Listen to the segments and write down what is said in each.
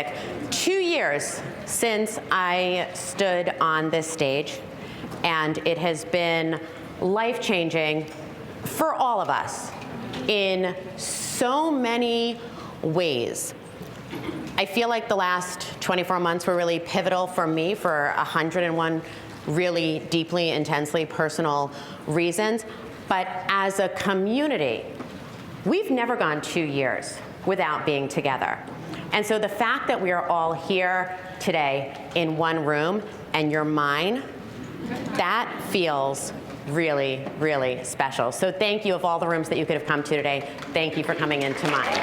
topic. 2 years since I stood on this stage, and it has been life-changing for all of us in so many ways. I feel like the last 24 months were really pivotal for me for 101 really deeply, intensely personal reasons. But as a community, we've never gone 2 years without being together. And so the fact that we are all here today in one room and you're mine, that feels really, really special. So thank you, of all the rooms that you could have come to today, thank you for coming into mine.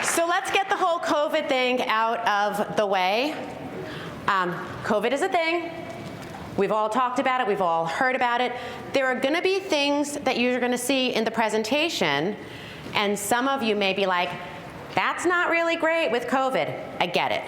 So let's get the whole COVID thing out of the way. COVID is a thing. We've all talked about it. We've all heard about it. There are going to be things that you're going to see in the presentation, and some of you may be like, that's not really great with COVID. I get it.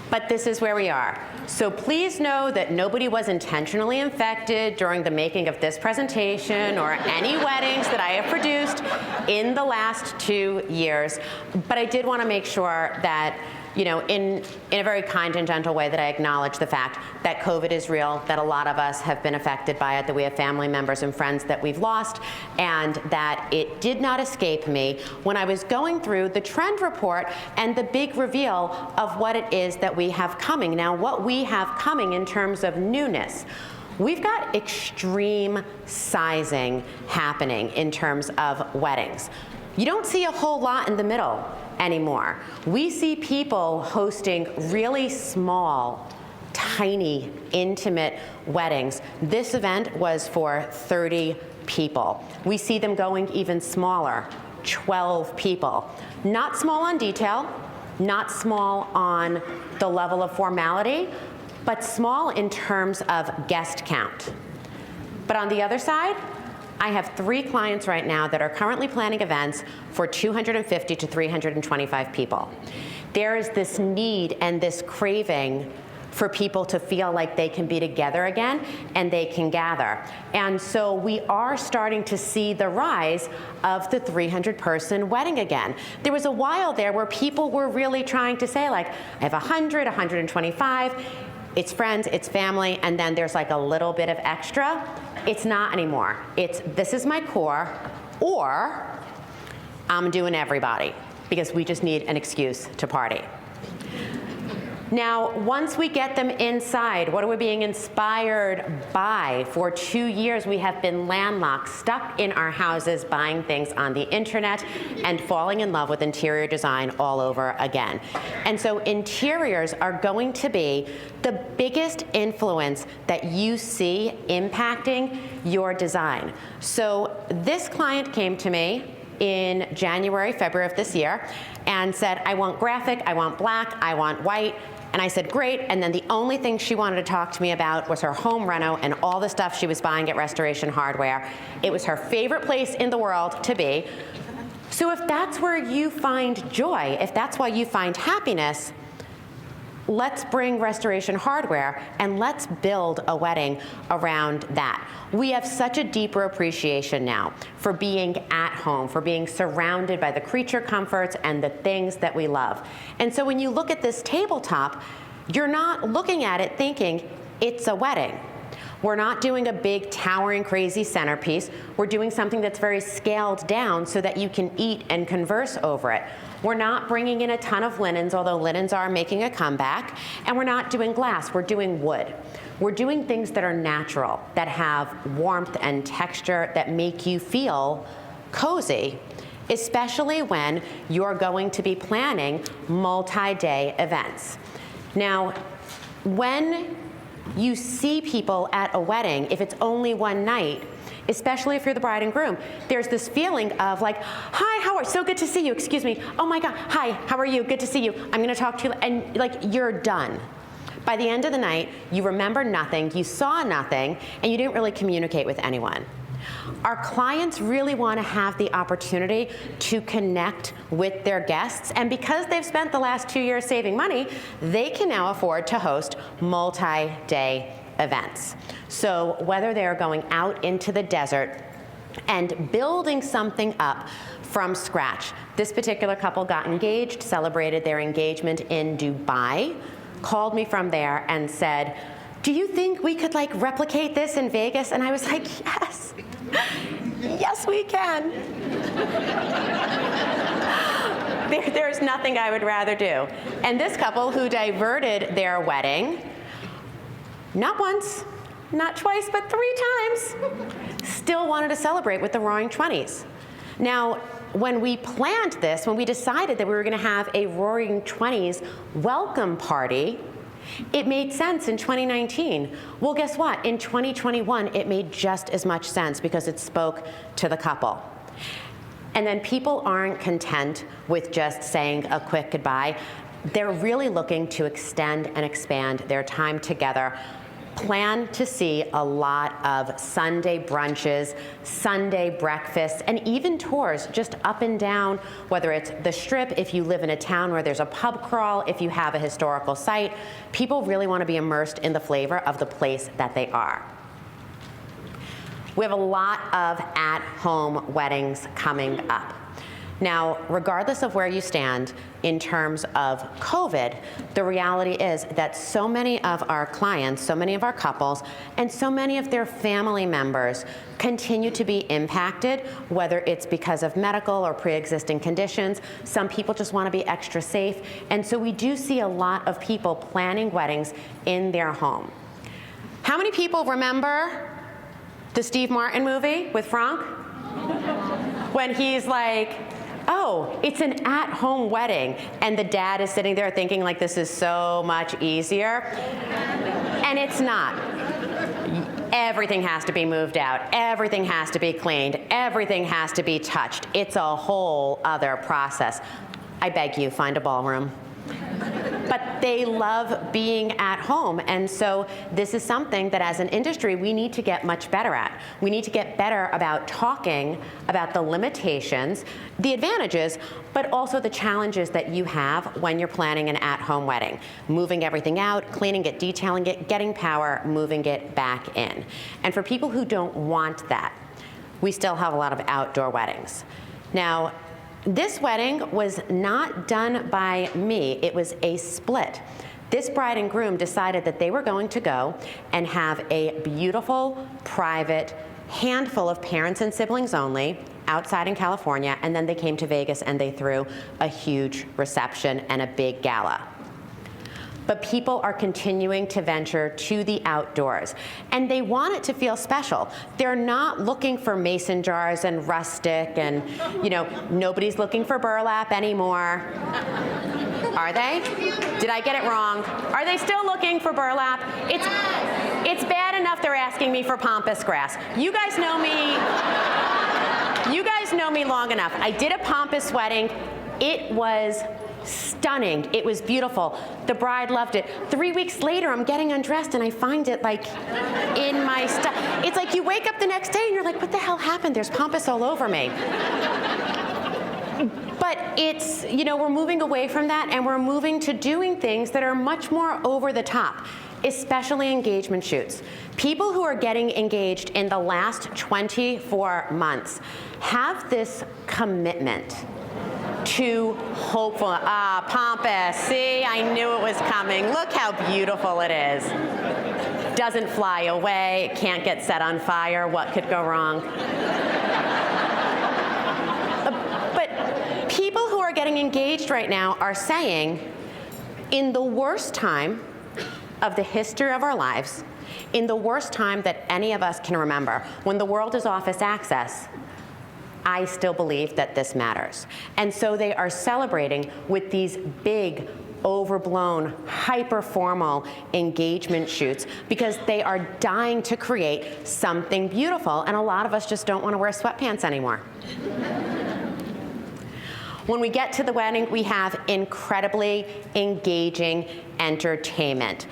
But this is where we are. So please know that nobody was intentionally infected during the making of this presentation or any weddings that I have produced in the last 2 years. But I did want to make sure that, you know, in a very kind and gentle way, that I acknowledge the fact that COVID is real, that a lot of us have been affected by it, that we have family members and friends that we've lost, and that it did not escape me when I was going through the trend report and the big reveal of what it is that we have coming. Now, what we have coming in terms of newness, we've got extreme sizing happening in terms of weddings. You don't see a whole lot in the middle anymore. We see people hosting really small, tiny, intimate weddings. This event was for 30 people. We see them going even smaller, 12 people. Not small on detail, not small on the level of formality, but small in terms of guest count. But on the other side, I have 3 clients right now that are currently planning events for 250 to 325 people. There is this need and this craving for people to feel like they can be together again and they can gather. And so we are starting to see the rise of the 300-person wedding again. There was a while there where people were really trying to say, like, I have 100, 125, it's friends, it's family, and then there's like a little bit of extra. It's not anymore. It's, this is my core, or I'm doing everybody, because we just need an excuse to party. Now, once we get them inside, what are we being inspired by? For 2 years, we have been landlocked, stuck in our houses, buying things on the internet and falling in love with interior design all over again. And so interiors are going to be the biggest influence that you see impacting your design. So this client came to me in January, February of this year and said, I want graphic, I want black, I want white. And I said, great. And then the only thing she wanted to talk to me about was her home reno and all the stuff she was buying at Restoration Hardware. It was her favorite place in the world to be. So if that's where you find joy, if that's why you find happiness, let's bring Restoration Hardware and let's build a wedding around that. We have such a deeper appreciation now for being at home, for being surrounded by the creature comforts and the things that we love. And so when you look at this tabletop, you're not looking at it thinking it's a wedding. We're not doing a big, towering, crazy centerpiece. We're doing something that's very scaled down so that you can eat and converse over it. We're not bringing in a ton of linens, although linens are making a comeback. And we're not doing glass, we're doing wood. We're doing things that are natural, that have warmth and texture, that make you feel cozy, especially when you're going to be planning multi-day events. Now, when you see people at a wedding, if it's only one night, especially if you're the bride and groom, there's this feeling of like, hi, how are you? So good to see you, excuse me. Oh my God, hi, how are you? Good to see you. I'm gonna talk to you, and like, you're done. By the end of the night, you remember nothing, you saw nothing, and you didn't really communicate with anyone. Our clients really want to have the opportunity to connect with their guests, and because they've spent the last 2 years saving money, they can now afford to host multi-day events. So whether they're going out into the desert and building something up from scratch. This particular couple got engaged, celebrated their engagement in Dubai, called me from there and said, do you think we could like replicate this in Vegas? And I was like, yes, yes we can. There's nothing I would rather do. And this couple who diverted their wedding, not once, not twice, but 3 times, still wanted to celebrate with the Roaring 20s. Now, when we planned this, when we decided that we were going to have a Roaring 20s welcome party, it made sense in 2019. Well, guess what? In 2021, it made just as much sense because it spoke to the couple. And then people aren't content with just saying a quick goodbye. They're really looking to extend and expand their time together. Plan to see a lot of Sunday brunches, Sunday breakfasts, and even tours just up and down, whether it's the Strip, if you live in a town where there's a pub crawl, if you have a historical site. People really want to be immersed in the flavor of the place that they are. We have a lot of at-home weddings coming up. Now, regardless of where you stand in terms of COVID, the reality is that so many of our clients, so many of our couples, and so many of their family members continue to be impacted, whether it's because of medical or pre-existing conditions. Some people just want to be extra safe. And so we do see a lot of people planning weddings in their home. How many people remember the Steve Martin movie with Franck? When he's like, oh, it's an at-home wedding, and the dad is sitting there thinking like this is so much easier, and it's not. Everything has to be moved out, everything has to be cleaned, everything has to be touched. It's a whole other process. I beg you, find a ballroom. But they love being at home, and so this is something that as an industry we need to get much better at. We need to get better about talking about the limitations, the advantages, but also the challenges that you have when you're planning an at-home wedding. Moving everything out, cleaning it, detailing it, getting power, moving it back in. And for people who don't want that, we still have a lot of outdoor weddings. Now, this wedding was not done by me, it was a split. This bride and groom decided that they were going to go and have a beautiful, private, handful of parents and siblings only, outside in California, and then they came to Vegas and they threw a huge reception and a big gala. But people are continuing to venture to the outdoors, and they want it to feel special. They're not looking for mason jars and rustic, and nobody's looking for burlap anymore. Are they? Did I get it wrong? Are they still looking for burlap? It's bad enough they're asking me for pampas grass. You guys know me. You guys know me long enough. I did a pampas wedding. It was stunning. It was beautiful. The bride loved it. 3 weeks later, I'm getting undressed and I find it like in my stuff. It's like you wake up the next day and you're like, what the hell happened? There's pampas all over me. But it's, we're moving away from that and we're moving to doing things that are much more over the top, especially engagement shoots. People who are getting engaged in the last 24 months have this commitment to hopeful, pampas, see, I knew it was coming. Look how beautiful it is. Doesn't fly away, it can't get set on fire, what could go wrong? But people who are getting engaged right now are saying, in the worst time of the history of our lives, in the worst time that any of us can remember, when the world is office access, I still believe that this matters. And so they are celebrating with these big, overblown, hyper-formal engagement shoots because they are dying to create something beautiful, and a lot of us just don't want to wear sweatpants anymore. When we get to the wedding, we have incredibly engaging entertainment.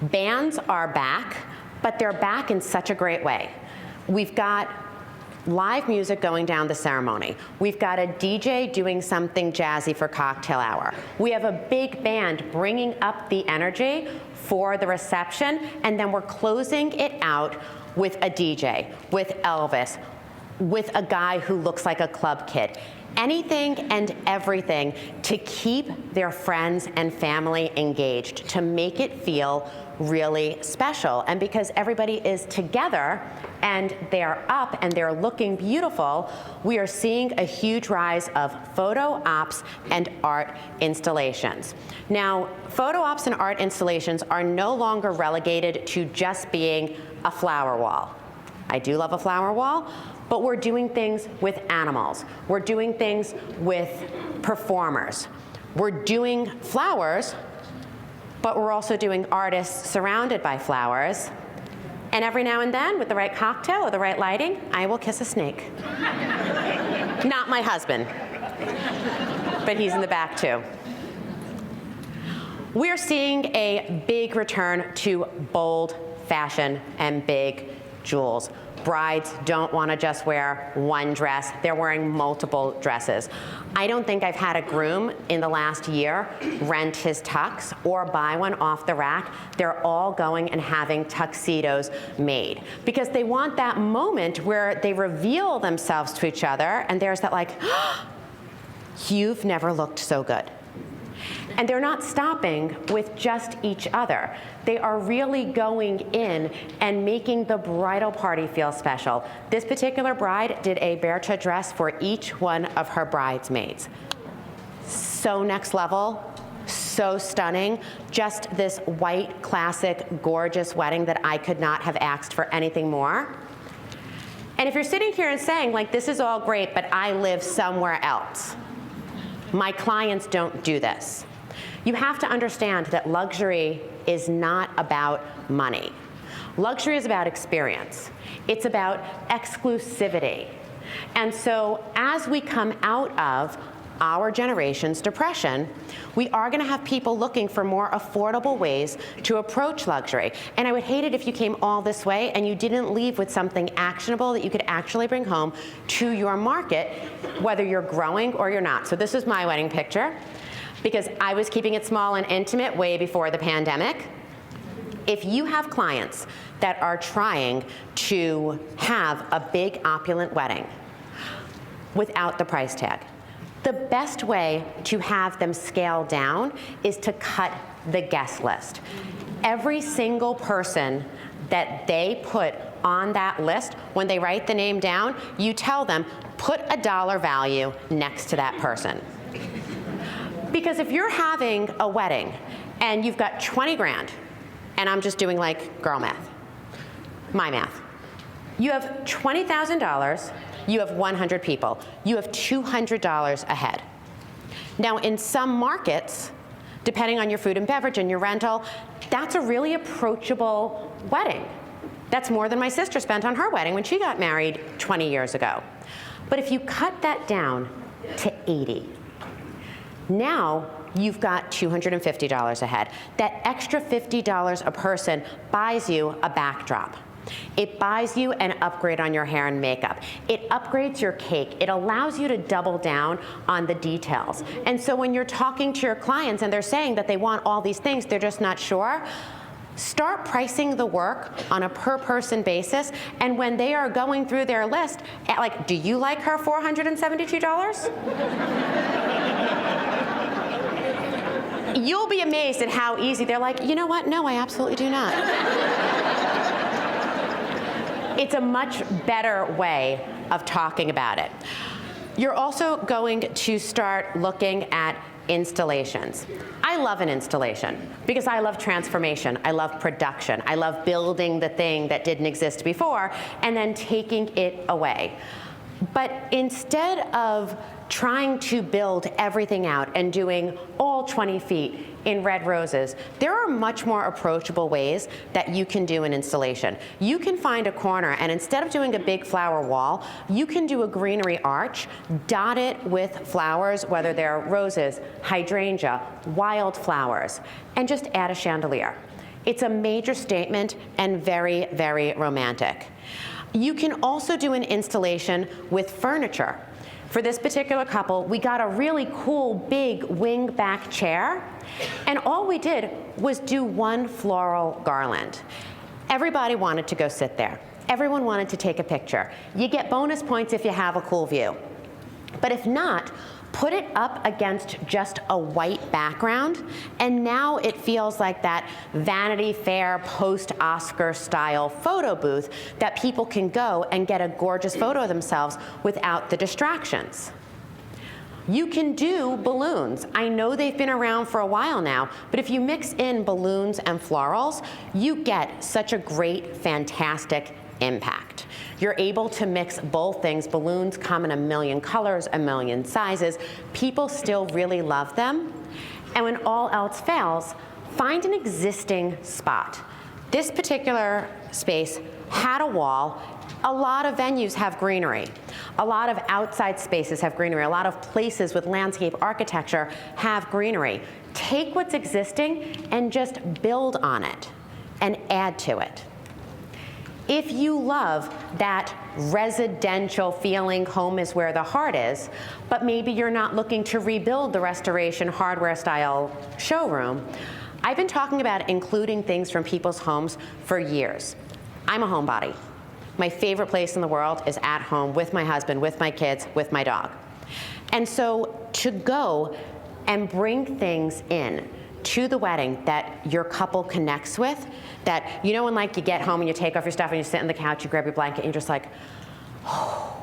Bands are back, but they're back in such a great way. We've got live music going down the ceremony. We've got a DJ doing something jazzy for cocktail hour. We have a big band bringing up the energy for the reception, and then we're closing it out with a DJ, with Elvis, with a guy who looks like a club kid. anything and everything to keep their friends and family engaged, to make it feel really special. And because everybody is together and they're up and they're looking beautiful, we are seeing a huge rise of photo ops and art installations. Now, photo ops and art installations are no longer relegated to just being a flower wall. I do love a flower wall, but we're doing things with animals. We're doing things with performers. We're doing flowers, but we're also doing artists surrounded by flowers. And every now and then, with the right cocktail or the right lighting, I will kiss a snake. Not my husband, but he's in the back too. We're seeing a big return to bold fashion and big jewels. Brides don't want to just wear one dress, they're wearing multiple dresses. I don't think I've had a groom in the last year rent his tux or buy one off the rack. They're all going and having tuxedos made because they want that moment where they reveal themselves to each other and there's that like, you've never looked so good. And they're not stopping with just each other. They are really going in and making the bridal party feel special. This particular bride did a Berta dress for each one of her bridesmaids. So next level, so stunning. Just this white, classic, gorgeous wedding that I could not have asked for anything more. And if you're sitting here and saying, like, this is all great, but I live somewhere else, my clients don't do this. You have to understand that luxury is not about money. Luxury is about experience. It's about exclusivity. And so as we come out of our generation's depression, we are going to have people looking for more affordable ways to approach luxury. And I would hate it if you came all this way and you didn't leave with something actionable that you could actually bring home to your market, whether you're growing or you're not. So this is my wedding picture, because I was keeping it small and intimate way before the pandemic. If you have clients that are trying to have a big opulent wedding without the price tag, the best way to have them scale down is to cut the guest list. Every single person that they put on that list, when they write the name down, you tell them, put a dollar value next to that person. Because if you're having a wedding and you've got 20 grand, and I'm just doing like girl math, my math, you have $20,000, you have 100 people, you have $200 a head. Now in some markets, depending on your food and beverage and your rental, that's a really approachable wedding. That's more than my sister spent on her wedding when she got married 20 years ago. But if you cut that down to 80, now you've got $250 a head. That extra $50 a person buys you a backdrop. It buys you an upgrade on your hair and makeup. It upgrades your cake. It allows you to double down on the details. And so when you're talking to your clients and they're saying that they want all these things, they're just not sure, start pricing the work on a per person basis. And when they are going through their list, like, do you like her $472? You'll be amazed at how easy they're like, you know what? No, I absolutely do not. It's a much better way of talking about it. You're also going to start looking at installations. I love an installation because I love transformation. I love production. I love building the thing that didn't exist before and then taking it away. But instead of trying to build everything out and doing all 20 feet in red roses, there are much more approachable ways that you can do an installation. You can find a corner and instead of doing a big flower wall, you can do a greenery arch, dot it with flowers, whether they're roses, hydrangea, wildflowers, and just add a chandelier. It's a major statement and very, very romantic. You can also do an installation with furniture. For this particular couple, we got a really cool big wing back chair, and all we did was do one floral garland. Everybody wanted to go sit there. Everyone wanted to take a picture. You get bonus points if you have a cool view. But if not, put it up against just a white background, and now it feels like that Vanity Fair post-Oscar style photo booth that people can go and get a gorgeous photo of themselves without the distractions. You can do balloons. I know they've been around for a while now, but if you mix in balloons and florals, you get such a great, fantastic impact. You're able to mix both things. Balloons come in a million colors, a million sizes. People still really love them. And when all else fails, find an existing spot. This particular space had a wall. A lot of venues have greenery. A lot of outside spaces have greenery. A lot of places with landscape architecture have greenery. Take what's existing and just build on it and add to it. If you love that residential feeling, home is where the heart is, but maybe you're not looking to rebuild the restoration hardware style showroom, I've been talking about including things from people's homes for years. I'm a homebody. My favorite place in the world is at home with my husband, with my kids, with my dog. And so to go and bring things in to the wedding that your couple connects with, that, you know, when like you get home and you take off your stuff and you sit on the couch, you grab your blanket and you're just like, oh.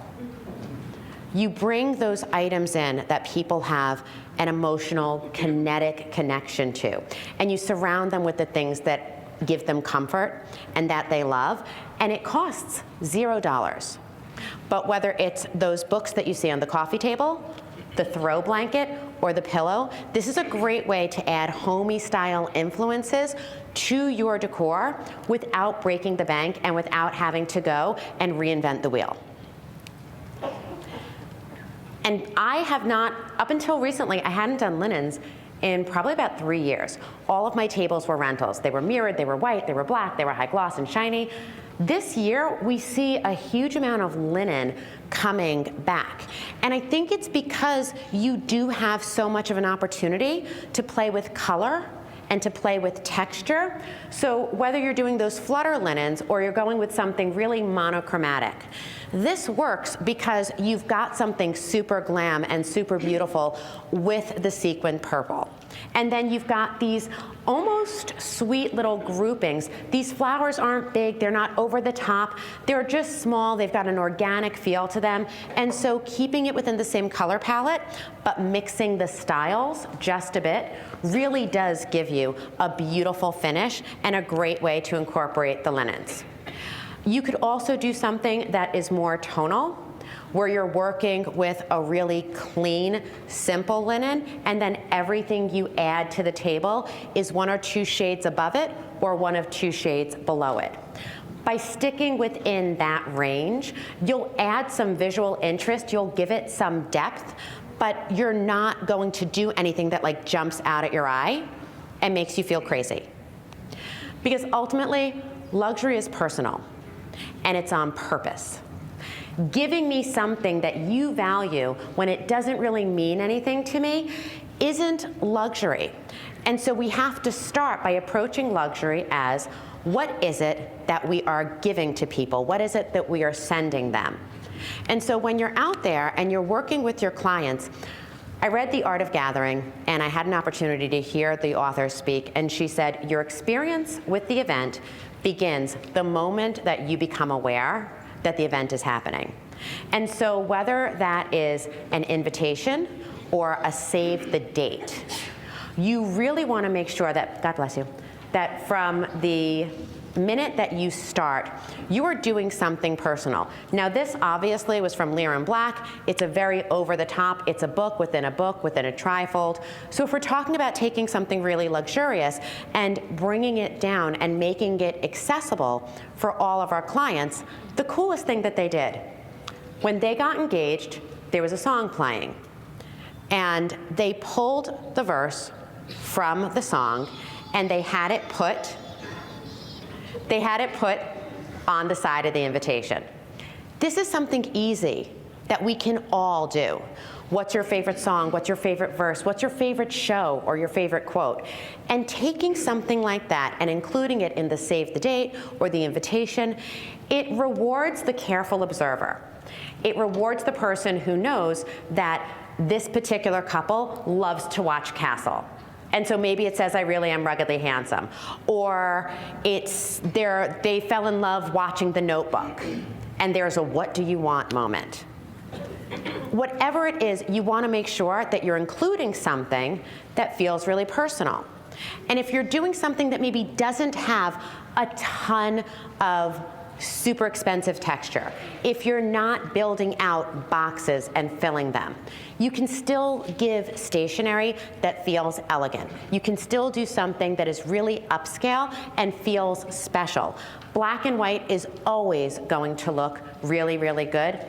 You bring those items in that people have an emotional, kinetic connection to, and you surround them with the things that give them comfort and that they love, and it costs $0. But whether it's those books that you see on the coffee table, the throw blanket, or the pillow, this is a great way to add homey style influences to your decor without breaking the bank and without having to go and reinvent the wheel. And I have not, up until recently, I hadn't done linens in probably about 3 years. All of my tables were rentals. They were mirrored, they were white, they were black, they were high gloss and shiny. This year, we see a huge amount of linen coming back. And I think it's because you do have so much of an opportunity to play with color and to play with texture. So whether you're doing those flutter linens or you're going with something really monochromatic, this works because you've got something super glam and super beautiful with the sequined purple. And then you've got these almost sweet little groupings. These flowers aren't big, they're not over the top, they're just small, they've got an organic feel to them. And so keeping it within the same color palette, but mixing the styles just a bit, really does give you a beautiful finish and a great way to incorporate the linens. You could also do something that is more tonal, where you're working with a really clean, simple linen, and then everything you add to the table is 1 or 2 shades above it or 1 of 2 shades below it. By sticking within that range, you'll add some visual interest, you'll give it some depth, but you're not going to do anything that like jumps out at your eye and makes you feel crazy. Because ultimately, luxury is personal, and it's on purpose. Giving me something that you value when it doesn't really mean anything to me isn't luxury. And so we have to start by approaching luxury as, what is it that we are giving to people? What is it that we are sending them? And so when you're out there and you're working with your clients, I read The Art of Gathering, and I had an opportunity to hear the author speak, and she said, your experience with the event begins the moment that you become aware that the event is happening. And so whether that is an invitation or a save the date, you really want to make sure that, God bless you, that from the minute that you start, you are doing something personal. Now this obviously was from Lear & Black. It's a very over the top, it's a book within a trifold. So if we're talking about taking something really luxurious and bringing it down and making it accessible for all of our clients, the coolest thing that they did, when they got engaged, there was a song playing. And they pulled the verse from the song and they had it put on the side of the invitation. This is something easy that we can all do. What's your favorite song? What's your favorite verse? What's your favorite show or your favorite quote? And taking something like that and including it in the save the date or the invitation, it rewards the careful observer. It rewards the person who knows that this particular couple loves to watch Castle. And so maybe it says, I really am ruggedly handsome. Or they fell in love watching The Notebook. And there's a what do you want moment. Whatever it is, you want to make sure that you're including something that feels really personal. And if you're doing something that maybe doesn't have a ton of super expensive texture, if you're not building out boxes and filling them, you can still give stationery that feels elegant. You can still do something that is really upscale and feels special. Black and white is always going to look really, really good.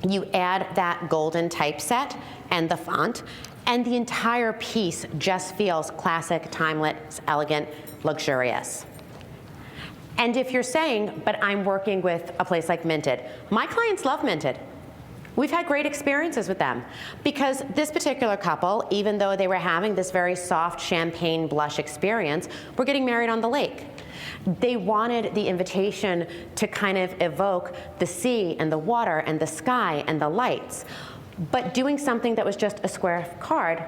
You add that golden typeset and the font, and the entire piece just feels classic, timeless, elegant, luxurious. And if you're saying, but I'm working with a place like Minted, my clients love Minted. We've had great experiences with them because this particular couple, even though they were having this very soft champagne blush experience, were getting married on the lake. They wanted the invitation to kind of evoke the sea and the water and the sky and the lights, but doing something that was just a square card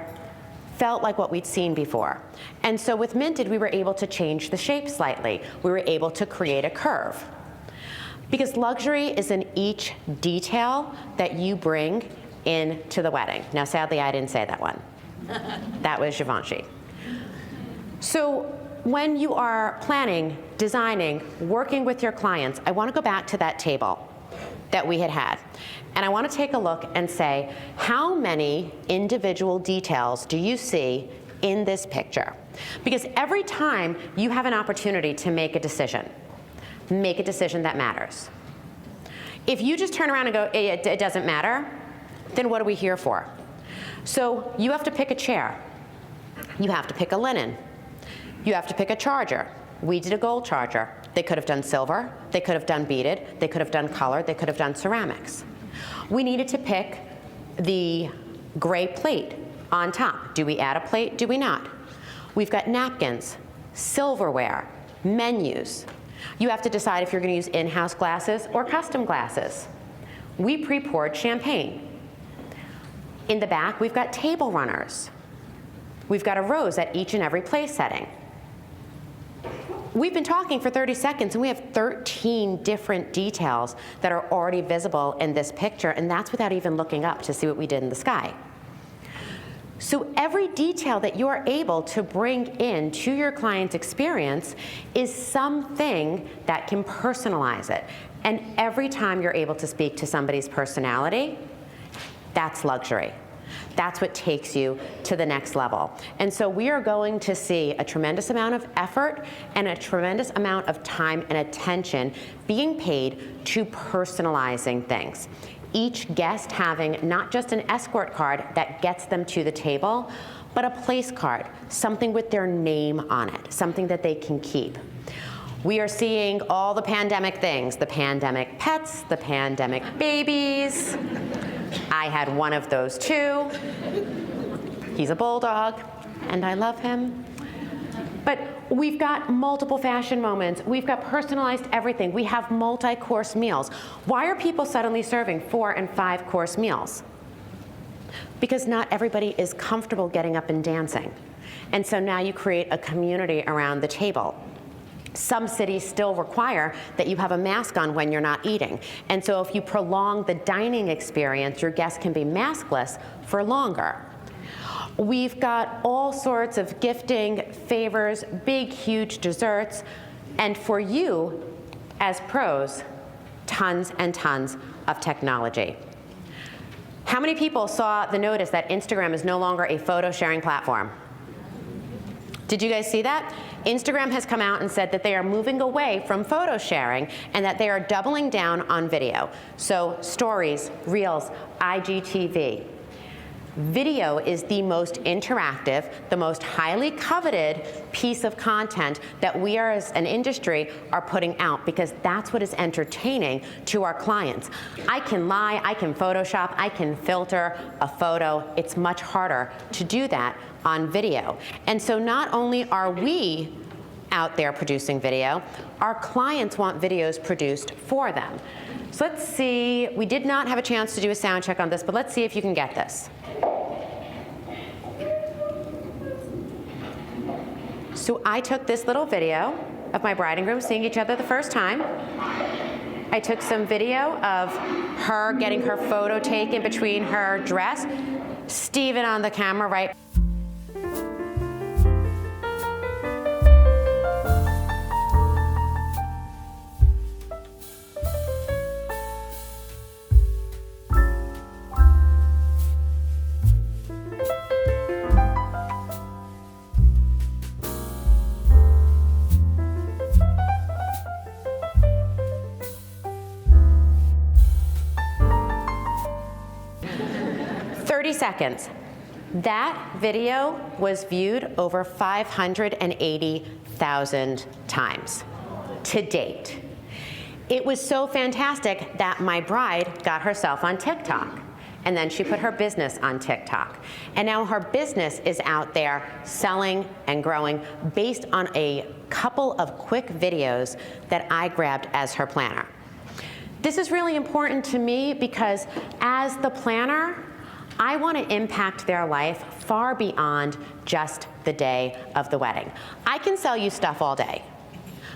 felt like what we'd seen before. And so with Minted, we were able to change the shape slightly. We were able to create a curve. Because luxury is in each detail that you bring into the wedding. Now, sadly, I didn't say that one. That was Givenchy. So when you are planning, designing, working with your clients, I want to go back to that table that we had. And I want to take a look and say, how many individual details do you see in this picture? Because every time you have an opportunity to make a decision that matters. If you just turn around and go, it doesn't matter, then what are we here for? So you have to pick a chair. You have to pick a linen. You have to pick a charger. We did a gold charger. They could have done silver. They could have done beaded. They could have done color. They could have done ceramics. We needed to pick the gray plate on top. Do we add a plate? Do we not? We've got napkins, silverware, menus. You have to decide if you're going to use in-house glasses or custom glasses. We pre-poured champagne. In the back, we've got table runners. We've got a rose at each and every place setting. We've been talking for 30 seconds, and we have 13 different details that are already visible in this picture, and that's without even looking up to see what we did in the sky. So every detail that you're able to bring in to your client's experience is something that can personalize it. And every time you're able to speak to somebody's personality, that's luxury. That's what takes you to the next level. And so we are going to see a tremendous amount of effort and a tremendous amount of time and attention being paid to personalizing things. Each guest having not just an escort card that gets them to the table, but a place card, something with their name on it, something that they can keep. We are seeing all the pandemic things, the pandemic pets, the pandemic babies. I had one of those too. He's a bulldog, and I love him. But we've got multiple fashion moments. We've got personalized everything. We have multi-course meals. Why are people suddenly serving 4- and 5-course meals? Because not everybody is comfortable getting up and dancing. And so now you create a community around the table. Some cities still require that you have a mask on when you're not eating. And so if you prolong the dining experience, your guests can be maskless for longer. We've got all sorts of gifting, favors, big, huge desserts, and for you, as pros, tons and tons of technology. How many people saw the notice that Instagram is no longer a photo sharing platform? Did you guys see that? Instagram has come out and said that they are moving away from photo sharing and that they are doubling down on video. So stories, reels, IGTV. Video is the most interactive, the most highly coveted piece of content that we are as an industry are putting out because that's what is entertaining to our clients. I can lie, I can Photoshop, I can filter a photo. It's much harder to do that on video. And so not only are we out there producing video, our clients want videos produced for them. So let's see, we did not have a chance to do a sound check on this, but let's see if you can get this. So I took this little video of my bride and groom seeing each other the first time. I took some video of her getting her photo taken between her dress. Steven on the camera, right? 30 seconds. That video was viewed over 580,000 times to date. It was so fantastic that my bride got herself on TikTok. And then she put her business on TikTok. And now her business is out there selling and growing based on a couple of quick videos that I grabbed as her planner. This is really important to me because as the planner, I want to impact their life far beyond just the day of the wedding. I can sell you stuff all day,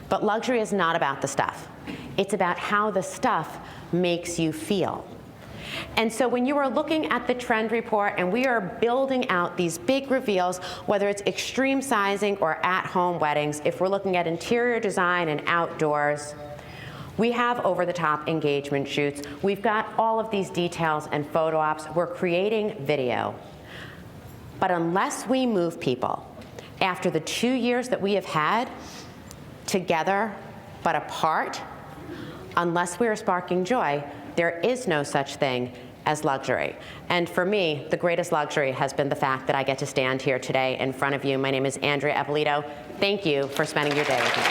but luxury is not about the stuff. It's about how the stuff makes you feel. And so when you are looking at the trend report and we are building out these big reveals, whether it's extreme sizing or at-home weddings, if we're looking at interior design and outdoors, we have over-the-top engagement shoots. We've got all of these details and photo ops. We're creating video. But unless we move people, after the 2 years that we have had together but apart, unless we are sparking joy, there is no such thing as luxury. And for me, the greatest luxury has been the fact that I get to stand here today in front of you. My name is Andrea Eppolito. Thank you for spending your day with me.